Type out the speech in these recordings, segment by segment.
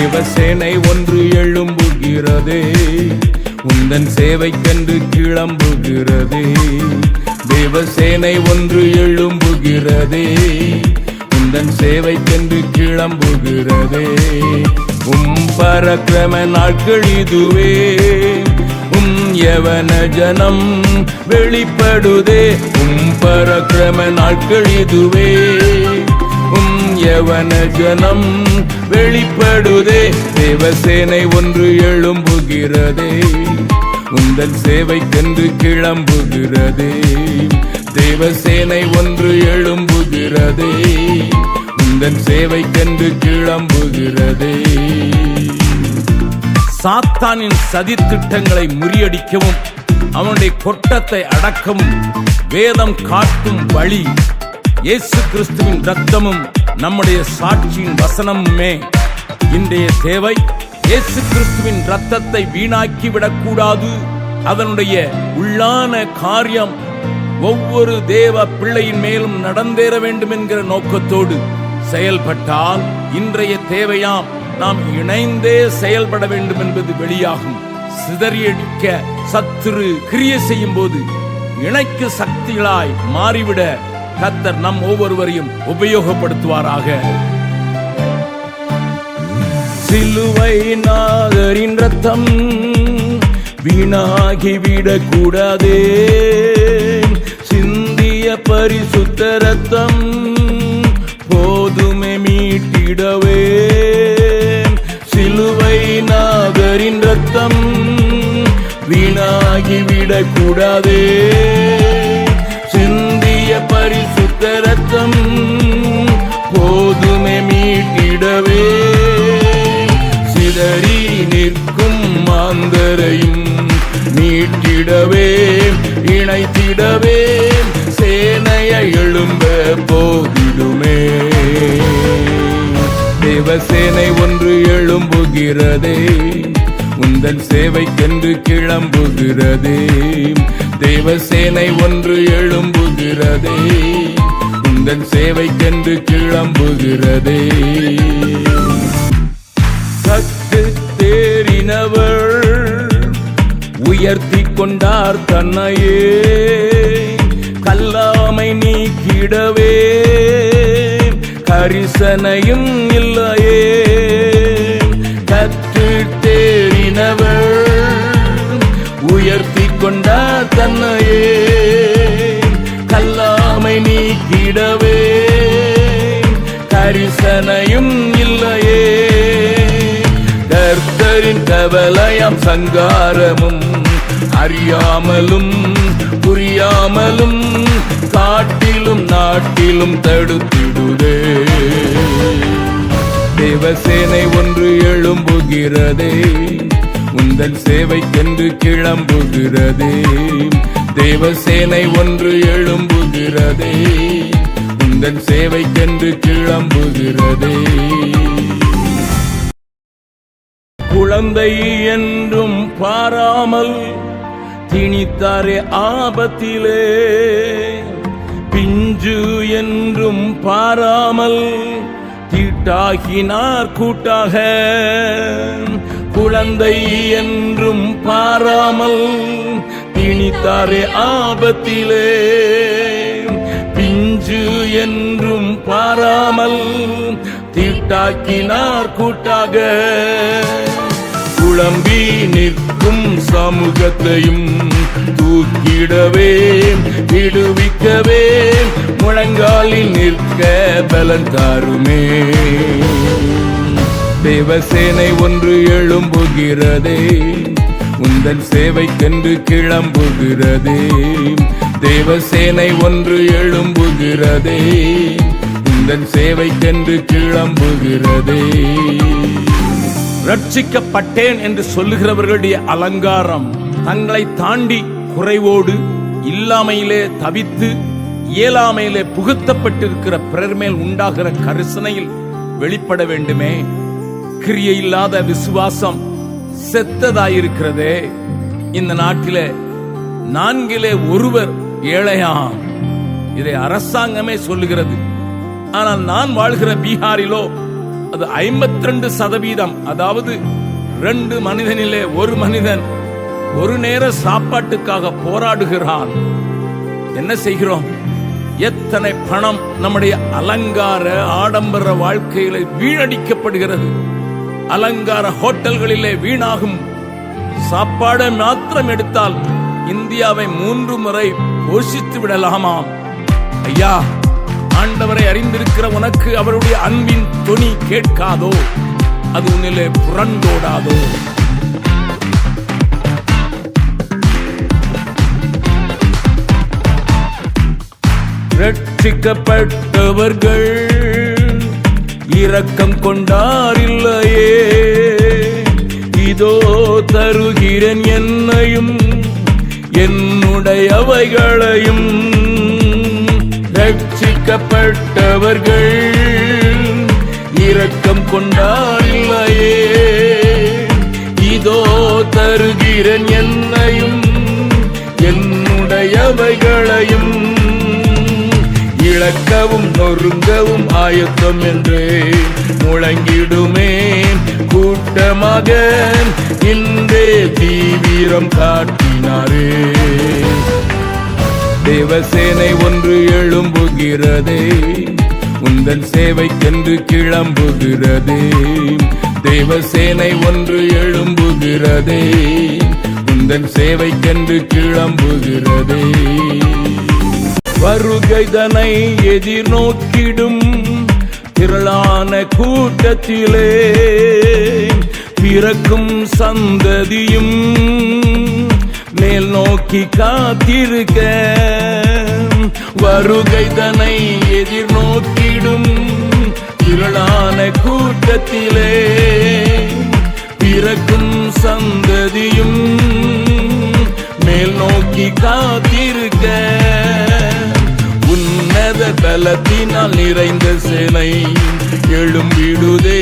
தேவசேனை ஒன்று எழும்புகிறதே, உந்தன் சேவைக்கென்று கிளம்புகிறதே. தேவசேனை ஒன்று எழும்புகிறதே, உந்தன் சேவைக்கென்று கிளம்புகிறதே. பரக்கிரம நாட்கள் இதுவே, யவன ஜனம் வெளிப்படுதே. பரக்கிரம நாட்கள் இதுவே, யவன ஜனம் வெளிப்படுதே. தேவசேனை ஒன்று எழும்புகிறதே, உந்தன் சேவைக்கென்று கிளம்புகிறதே. தேவசேனை ஒன்று எழும்புகிறதே, உந்தன் சேவைக்கென்று கிளம்புகிறதே. சாத்தானின் சதி திட்டங்களை முறியடிக்கவும் அவனுடைய கொட்டத்தை அடக்கவும் வேதம் காட்டும் வழி இயேசு கிறிஸ்துவின் இரத்தமும் நம்முடைய சாட்சியின் வசனமுமே. இன்றைய தேவை இயேசு கிறிஸ்துவின் இரத்தத்தை வீணாக்கி விடக்கூடாது. அதனுடைய உள்ளான காரியம் ஒவ்வொரு தேவ பிள்ளையின் மேலும் நடந்தேற வேண்டும் என்கிற நோக்கத்தோடு செயல்பட்டால் இன்றைய தேவையாம் நாம் இணைந்தே செயல்பட வேண்டும் என்பது வெளியாகும். சிதறியடிக்க சத்துரு கிரியை செய்யும் போது இணைக்கு சக்திகளாய் மாறிவிட கர்த்தர் நம் ஒவ்வொருவரையும் உபயோகப்படுத்துவாராக. சிலுவை நாதரின் ரத்தம் வீணாகிவிடக் கூடாதே, சிந்திய பரிசுத்த ரத்தம் போதுமே மீட்டிடவே. சிலுவை நாதரின் ரத்தம் வீணாகிவிடக் கூடாதே, சிந்திய பரிசுத்த ரத்தம் போதுமே மீட்டிடவே. சிதறி நிற்கும் மாந்தரையும் மீட்டிடவே, இணைத்திடவே சேனைய எழும்ப போதிடுமே. தேவசேனை ஒன்று எழும்புகிறதே, உந்தன் சேவைக்கென்று கிளம்புகிறதே. தேவசேனை ஒன்று எழும்புகிறதே, உந்தன் சேவைக்கென்று கிளம்புகிறதே. கற்று தேறினவர் உயர்த்தி கொண்டார் தன்னையே, கல்லாமை நீக்கிடவே கரிசனையும் இல்லையே. கற்று தேறினவர் உயர்த்தி கொண்டார் தன்னையே, கல்லாமை நீக்கிடவே கரிசனையும் இல்லையே. கர்த்தரின் கவலையாம் சங்காரமும் அறியாமலும் புரியாமலும் காட்டிலும் நாட்டிலும் தடுத்திடுதே. தேவசேனை ஒன்று எழும்புகிறதே, உந்தன் சேவைக்கென்று கிளம்புகிறதே. தேவசேனை ஒன்று எழும்புகிறதே, உந்தன் சேவைக்கென்று கிளம்புகிறதே. குழந்தை என்றும் பாராமல் திணித்தாரே ஆபத்திலே, பிஞ்சு என்றும் பாராமல் தீட்டாகினார் கூட்டாக. குழந்தை என்றும் பாராமல் திணித்தாரே ஆபத்திலே, பிஞ்சு என்றும் பாராமல் தீட்டாக்கினார் கூட்டாக. குழம்பி நிற்கும் சமூகத்தையும் தூக்கிடவே விடுவிக்கவே முழங்காலில் நிற்க பலன் தாருமே. தேவசேனை ஒன்று எழும்புகிறதே, உந்தன் சேவைக்கென்று கிளம்புகிறதே. தேவசேனை ஒன்று எழும்புகிறதே, உந்தன் சேவைக்கென்று கிளம்புகிறதே. ரட்சிக்கப்பட்டேன் என்று சொல்லுகிறவர்களுடைய அலங்காரம் தங்களை தாண்டி குறைவோடு இல்லாமையிலே தவித்து இயலாமையிலே புகுத்தப்பட்டிருக்கிற பிறர் மேல் உண்டாகிற கரிசனையில் வெளிப்பட வேண்டுமே. கிரியை இல்லாத விசுவாசம் செத்ததாயிருக்கிறதே. இந்த நாட்டிலே 4 ஒருவர் ஏழையாம். இதை அரசாங்கமே சொல்லுகிறது. ஆனால் நான் வாழ்கிற பீகாரிலோ அது 52%. அதாவது 2 மனிதனிலே ஒரு மனிதன் ஒரு நேர சாப்பாட்டுக்காக போராடுகிறான். என்ன செய்கிறோம்? எத்தனை பணம் நம்முடைய அலங்கார ஆடம்பர வாழ்க்கையில வீணடிக்கப்படுகிறது. அலங்கார ஹோட்டல்களிலே வீணாகும் சாப்பாடை மாத்திரம் எடுத்தால் இந்தியாவை 3 முறை போஷித்து விடலாமாம். ஐயா, ஆண்டவரை அறிந்திருக்கிற உனக்கு அவருடைய அன்பின் தொனி கேட்காதோ? அது உன்னிலே புரண்டோடாதோ? ரட்சிக்கப்பட்டவர்கள் இரக்கம் கொண்டாரில்லையே, இதோ தருகிறேன் என்னையும் என்னுடையவைகளையும். ரட்சிக்கப்பட்டவர்கள் இரக்கம் கொண்டாரில்லையே, இதோ தருகிறேன் என்னையும் என்னுடையவைகளையும். இழக்கவும் நொறுங்கவும் ஆயத்தம் என்று முழங்கிடுமே கூட்டமாக இன்றே தீவிரம் காட்டினாரே. தேவசேனை ஒன்று எழும்புகிறதே, உந்தன் சேவைக்கென்று கிளம்புகிறதே. தேவசேனை ஒன்று எழும்புகிறதே, உந்தன் சேவைக்கென்று கிளம்புகிறதே. வருகைதனை எதிர்நோக்கிடும் திரளான கூட்டத்திலே பிறக்கும் சந்ததியும் மேல் நோக்கி காத்திருக்க. வருகைதனை எதிர்நோக்கிடும் திரளான கூட்டத்திலே பிறக்கும் சந்ததியும் மேல் நோக்கி காத்திருக்க. உன்னத பலத்தினால் நிறைந்த சேனை எழும்பிடுதே,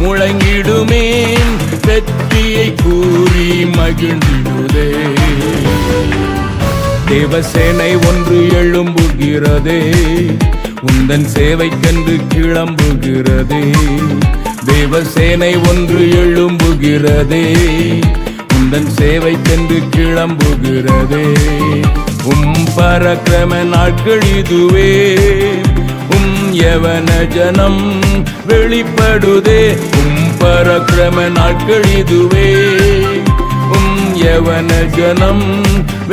முழங்கிடுமே வெற்றியை கூறி மகிழ்ந்திடுதே. தேவசேனை ஒன்று எழும்புகிறதே, உந்தன் சேவைக்கென்று கிளம்புகிறதே. தேவசேனை ஒன்று எழும்புகிறதே, உந்தன் சேவைக்கென்று கிளம்புகிறதே. பரக்கிரம நாட்கள் இதுவே, யவன ஜனம் வெளிப்படுதே. பரக்கிரம நாட்கள் இதுவே, யவன ஜனம்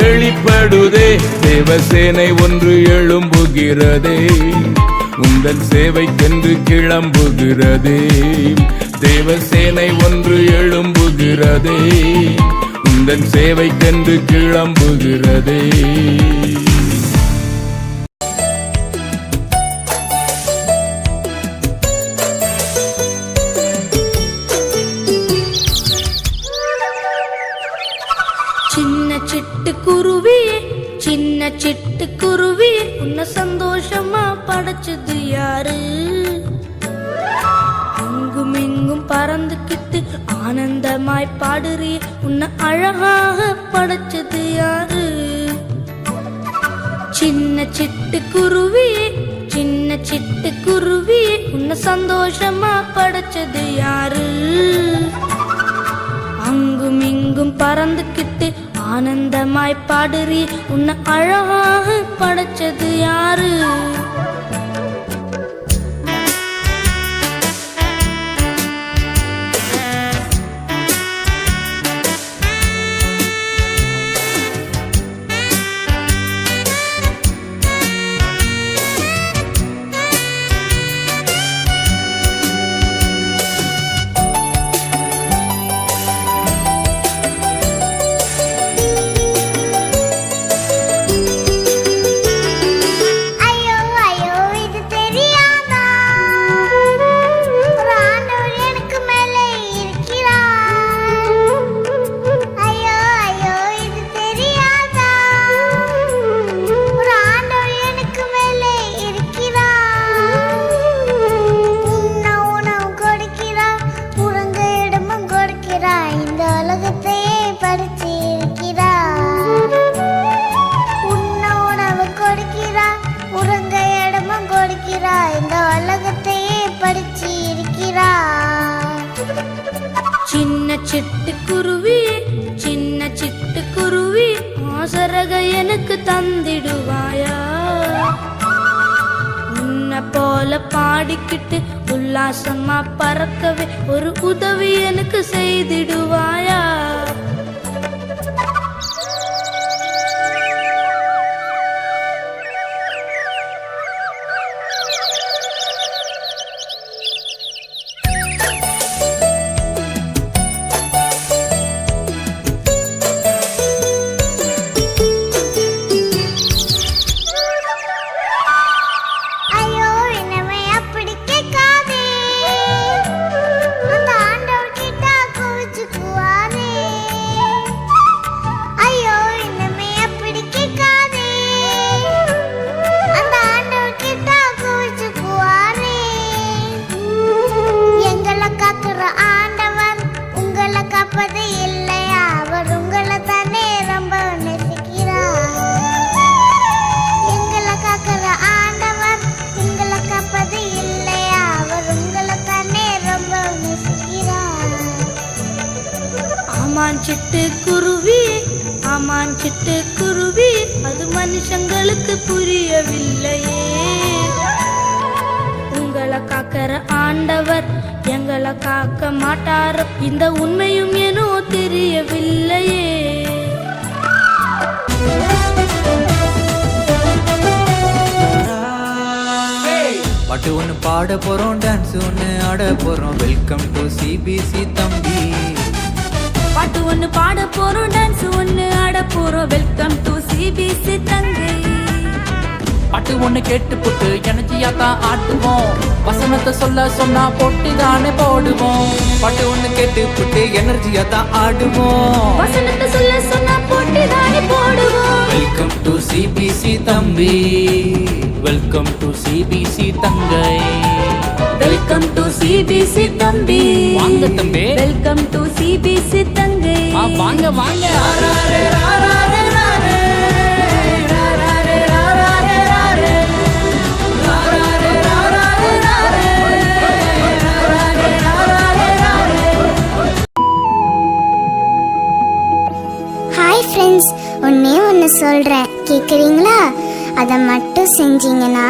வெளிப்படுதே. தேவசேனை ஒன்று எழும்புகிறதே, உந்தன் சேவைக்கென்று கிளம்புகிறதே. தேவசேனை ஒன்று எழும்புகிறதே, உந்தன் சேவைக்கென்று கிளம்புகிறதே. சின்ன சிட்டுக்குருவியே, சின்ன சிட்டுக்குருவியே, உன்னை சந்தோஷமா படைச்சது யாரு? அங்கும் இங்கும் பறந்துக்கிட்டு ஆனந்தமாய் பாடுறிய உன்னை அழகாக படைச்சது யாரு? சின்ன சிட்டுக்குருவியே, சின்ன சிட்டுக்குருவியே, உன்னை சந்தோஷமா படைச்சது யாரு? அங்கும் இங்கும் பறந்துக்கிட்டு ஆனந்தமாய் பாடுறி உன்னை அழகாக படைச்சது யாரு? ஐயோ ஐயோ சிட்டுக்குருவியே சின்ன சிட்டுக்குருவி ஆசரக எனக்கு தந்திடுவாயா? உன்னை போல பாடிக்கிட்டு உல்லாசமா பறக்கவே ஒரு உதவி எனக்கு செய்திடுவாயா? ஆமான் சிட்டுக்குருவி அது மனுஷங்களுக்கு புரியவில்லையே. உங்களை காக்கிற ஆண்டவர் எங்களை காக்க மாட்டாரோ, இந்த உண்மையும் ஏனோ தெரியவில்லையே. பாட்டு ஒன்று பாட போறோம், டான்ஸ் ஒன்று ஆட போறோம். வெல்கம் டு சிபிசி தம்பி. பாட்டு ஒன்று பாட போறோம், டான்ஸ் ஒன்று ஆட போறோம். வெல்கம் டு சிபிசி தங்கை. பாட்டு ஒன்று கேட்டு போட்டு எனர்ஜியா தான் ஆட்டுவோம். வசனத்தை சொல்ல சொன்னா போட்டு தானே போடுவோம். பாட்டு ஒன்று கேட்டு போட்டு எனர்ஜியா தான் ஆடுவோம். வசனத்தை சொல்ல சொன்னா போட்டு தானே போடுவோம். வெல்கம் டு சிபிசி தம்பி. வெல்கம் டு சிபிசி தங்கை. வெல்கம் டு சிபிசி தம்பி. வாங்க தம்பி. வெல்கம் டு சிபிசி தங்கை. வாங்க வாங்க. ஹாய் ஃப்ரெண்ட்ஸ், ஒன்று சொல்கிறேன், கேட்குறீங்களா? அதை மட்டும் செஞ்சீங்கன்னா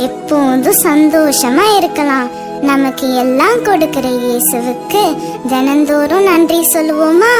எப்போதும் சந்தோஷமா இருக்கலாம். நமக்கு எல்லாம் கொடுக்கிற இயேசுவுக்கு தினந்தோறும் நன்றி சொல்லுவோமா?